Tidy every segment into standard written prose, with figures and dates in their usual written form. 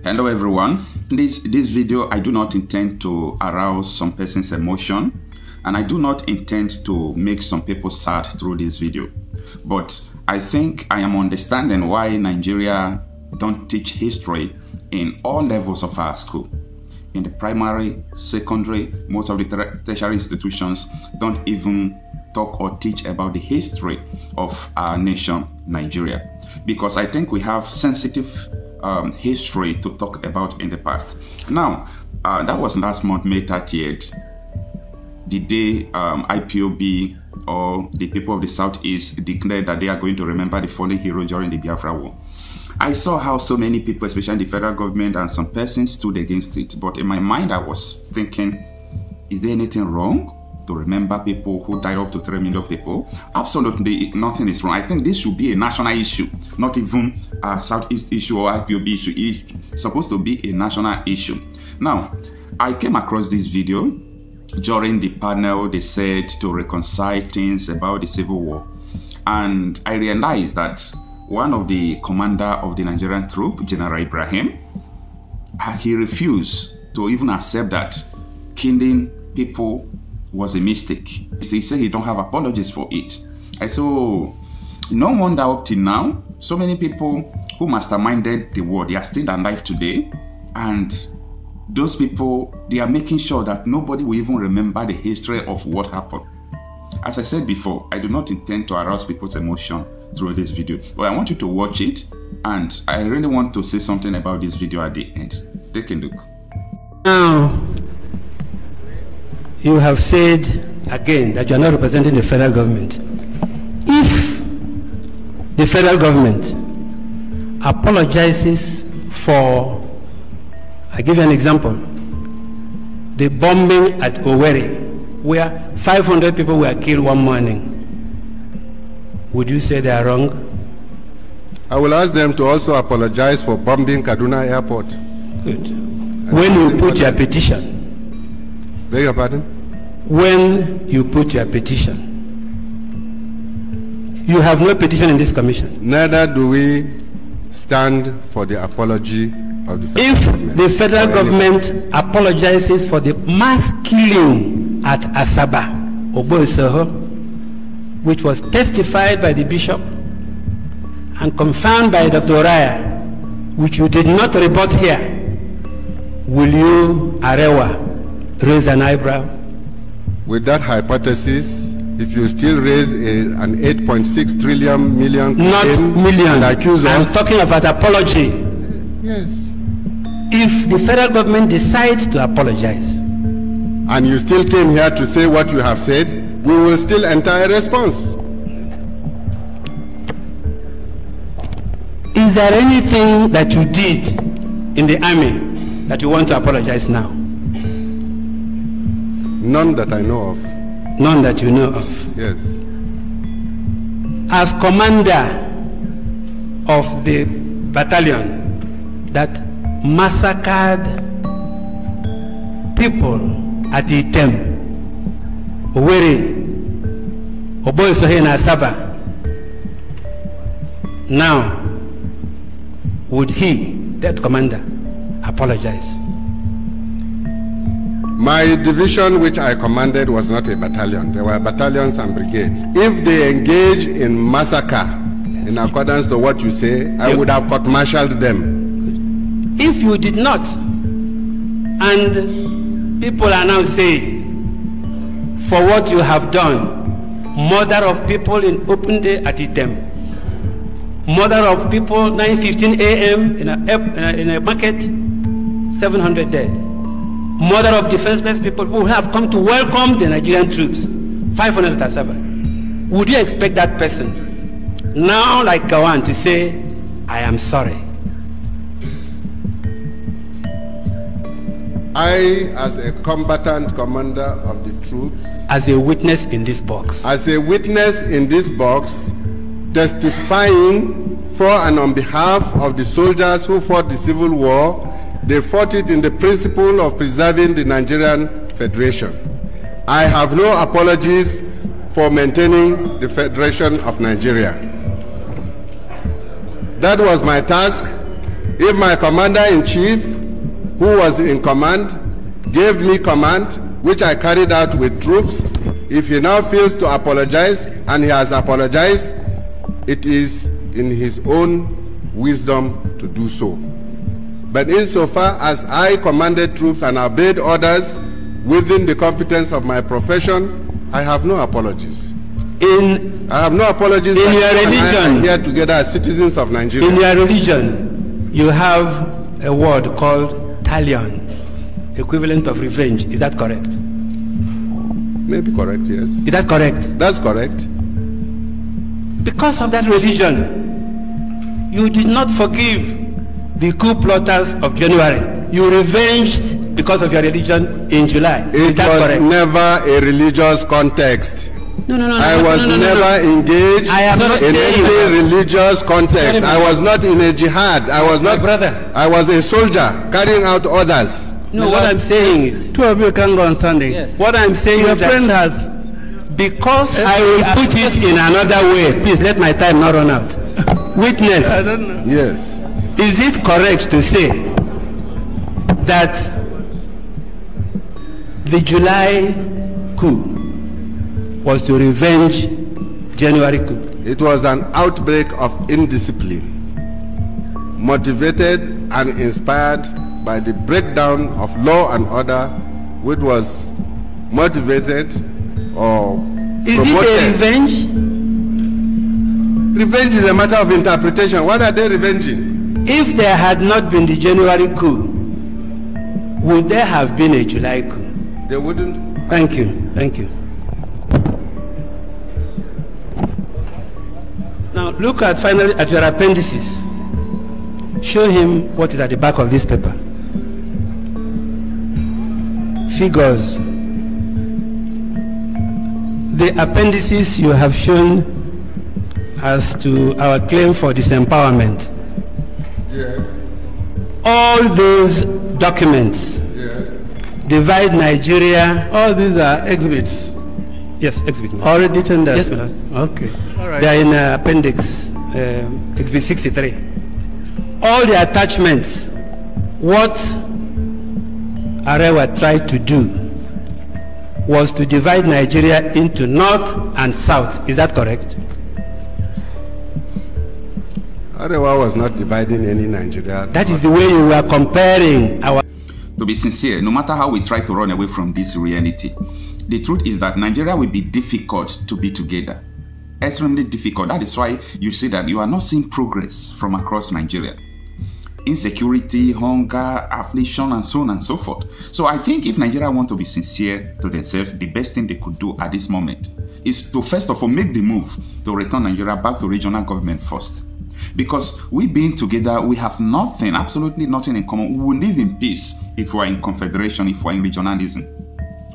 Hello everyone. This video, I do not intend to arouse some person's emotion, and I do not intend to make some people sad through this video. But I think I am understanding why Nigeria don't teach history in all levels of our school. In the primary, secondary, most of the tertiary institutions don't even talk or teach about the history of our nation, Nigeria. Because I think we have sensitive history to talk about in the past. Now, that was last month, May 30th, the day IPOB or the people of the Southeast declared that they are going to remember the fallen hero during the Biafra war. I saw how so many people, especially the federal government and some persons, stood against it. But in my mind, I was thinking, is there anything wrong to remember people who died, up to 3 million people? Absolutely nothing is wrong. I think this should be a national issue, not even a Southeast issue or IPOB issue. It's supposed to be a national issue. Now, I came across this video during the panel. They said to reconcile things about the civil war. And I realized that one of the commander of the Nigerian troop, General Ibrahim, he refused to even accept that killing people was a mistake. He said he don't have apologies for it. I said, oh, no wonder up till now, so many people who masterminded the war, they are still alive today. And those people, they are making sure that nobody will even remember the history of what happened. As I said before, I do not intend to arouse people's emotion through this video, but I want you to watch it, and I really want to say something about this video at the end. Take a look. Now, you have said again that you are not representing the federal government. If the federal government apologizes for, I give you an example, the bombing at Owerri, where 500 people were killed one morning, would you say they are wrong? I will ask them to also apologize for bombing Kaduna Airport. Good. When you put your petition, beg your pardon? When you put your petition, you have no petition in this commission. Neither do we stand for the apology of the federal government. If the federal government apologizes for the mass killing at Asaba, Oboisoho, which was testified by the bishop and confirmed by Dr. Raya, which you did not report here, will you, Arewa, raise an eyebrow? With that hypothesis, if you still raise an 8.6 trillion million not million, and accuse us, I'm talking about apology. Yes. If the federal government decides to apologize, and you still came here to say what you have said, we will still enter a response. Is there anything that you did in the army that you want to apologize now? None that I know of. None that you know of? Yes. As commander of the battalion that massacred people at Item, Owerri, Oboisohe and Asaba, now would he, that commander, apologize? My division, which I commanded, was not a battalion. There were battalions and brigades. If they engage in massacre, in accordance to what you say, I would have court-martialed them. If you did not, and people are now saying, for what you have done, murder of people in open day at Item, murder of people 9:15 a.m. in a market, 700 dead. Murder of defenseless people who have come to welcome the Nigerian troops, 500 at Asaba. Would you expect that person now, like Gawan, to say, I am sorry? I, as a combatant commander of the troops, as a witness in this box, testifying for and on behalf of the soldiers who fought the civil war, they fought it in the principle of preserving the Nigerian Federation. I have no apologies for maintaining the Federation of Nigeria. That was my task, If my commander-in-chief, who was in command, gave me command, which I carried out with troops, if he now fails to apologize, and he has apologized, it is in his own wisdom to do so. But insofar as I commanded troops and obeyed orders within the competence of my profession, I have no apologies. I have no apologies. In your religion, here together as citizens of Nigeria. In your religion, you have a word called talion, equivalent of revenge. Is that correct? Maybe correct, yes. Is that correct? That's correct. Because of that religion, you did not forgive the coup plotters of January. You revenged because of your religion in July. It was never a religious context. No. I was never engaged in any religious context. I was not in a jihad. I was not, brother. I was a soldier carrying out orders. No, what I'm saying is, two of you can go on standing. Yes. What I'm saying is, your friend has, because I will put it in another way. Please let my time not run out. Witness. I don't know. Yes. Is it correct to say that the July coup was to revenge January coup? It was an outbreak of indiscipline, motivated and inspired by the breakdown of law and order, which was motivated or promoted. Is it a revenge? Revenge is a matter of interpretation. What are they revenging? If there had not been the January coup, would there have been a July coup? They wouldn't. Thank you. Thank you. Now look at finally at your appendices. Show him what is at the back of this paper. Figures. The appendices you have shown as to our claim for disempowerment. Yes. All those documents. Yes. Divide Nigeria. All these are exhibits. Yes, exhibits. Already tendered. Yes, madam. Okay. All right. They are in appendix, exhibit 63. All the attachments. What Arewa tried to do was to divide Nigeria into north and south. Is that correct? Arewa was not dividing any Nigeria. That is the way you were comparing our... To be sincere, no matter how we try to run away from this reality, the truth is that Nigeria will be difficult to be together. Extremely difficult. That is why you see that you are not seeing progress from across Nigeria. Insecurity, hunger, affliction, and so on and so forth. So I think if Nigeria want to be sincere to themselves, the best thing they could do at this moment is to first of all make the move to return Nigeria back to regional government first. Because we being together, we have nothing, absolutely nothing in common. We will live in peace if we are in confederation, if we are in regionalism.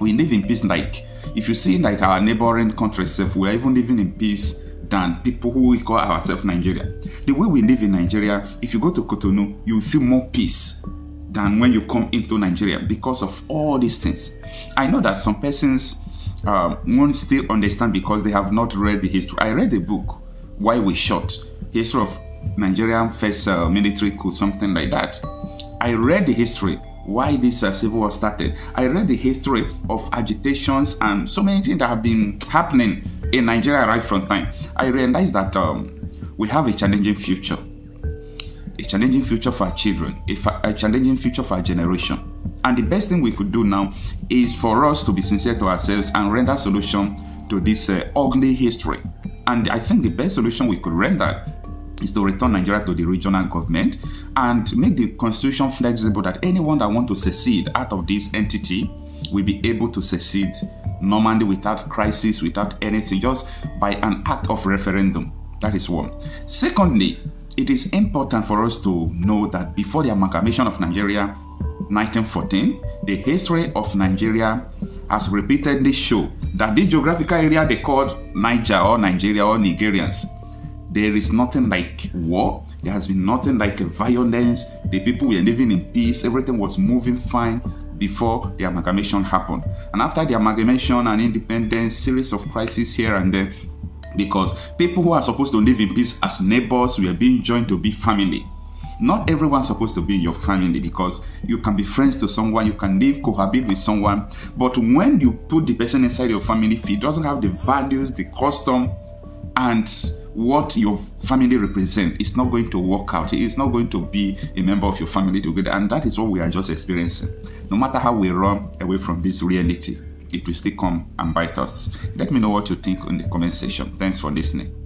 We live in peace. Like if you see like our neighboring countries, we are even living in peace than people who we call ourselves Nigeria. The way we live in Nigeria, if you go to Cotonou, you will feel more peace than when you come into Nigeria because of all these things. I know that some persons won't still understand because they have not read the history. I read the book, Why We Shot, History of Nigerian First Military Coup, something like that. I read the history, why this civil war started. I read the history of agitations and so many things that have been happening in Nigeria right from time. I realized that we have a challenging future. A challenging future for our children, a challenging future for our generation. And the best thing we could do now is for us to be sincere to ourselves and render solution to this ugly history. And I think the best solution we could render is to return Nigeria to the regional government and make the constitution flexible that anyone that wants to secede out of this entity will be able to secede normally without crisis, without anything, just by an act of referendum. That is one. Secondly, it is important for us to know that before the amalgamation of Nigeria, 1914, the history of Nigeria has repeatedly shown that the geographical area they called Niger or Nigeria or Nigerians, there is nothing like war. There has been nothing like violence. The people were living in peace. Everything was moving fine before the amalgamation happened. And after the amalgamation and independence, series of crises here and there, because people who are supposed to live in peace as neighbors were being joined to be family. Not everyone's supposed to be in your family, because you can be friends to someone, you can live, cohabit with someone, but when you put the person inside your family, if he doesn't have the values, the custom, and what your family represents, it's not going to work out. It's not going to be a member of your family together, and that is what we are just experiencing. No matter how we run away from this reality, it will still come and bite us. Let me know what you think in the comment section. Thanks for listening.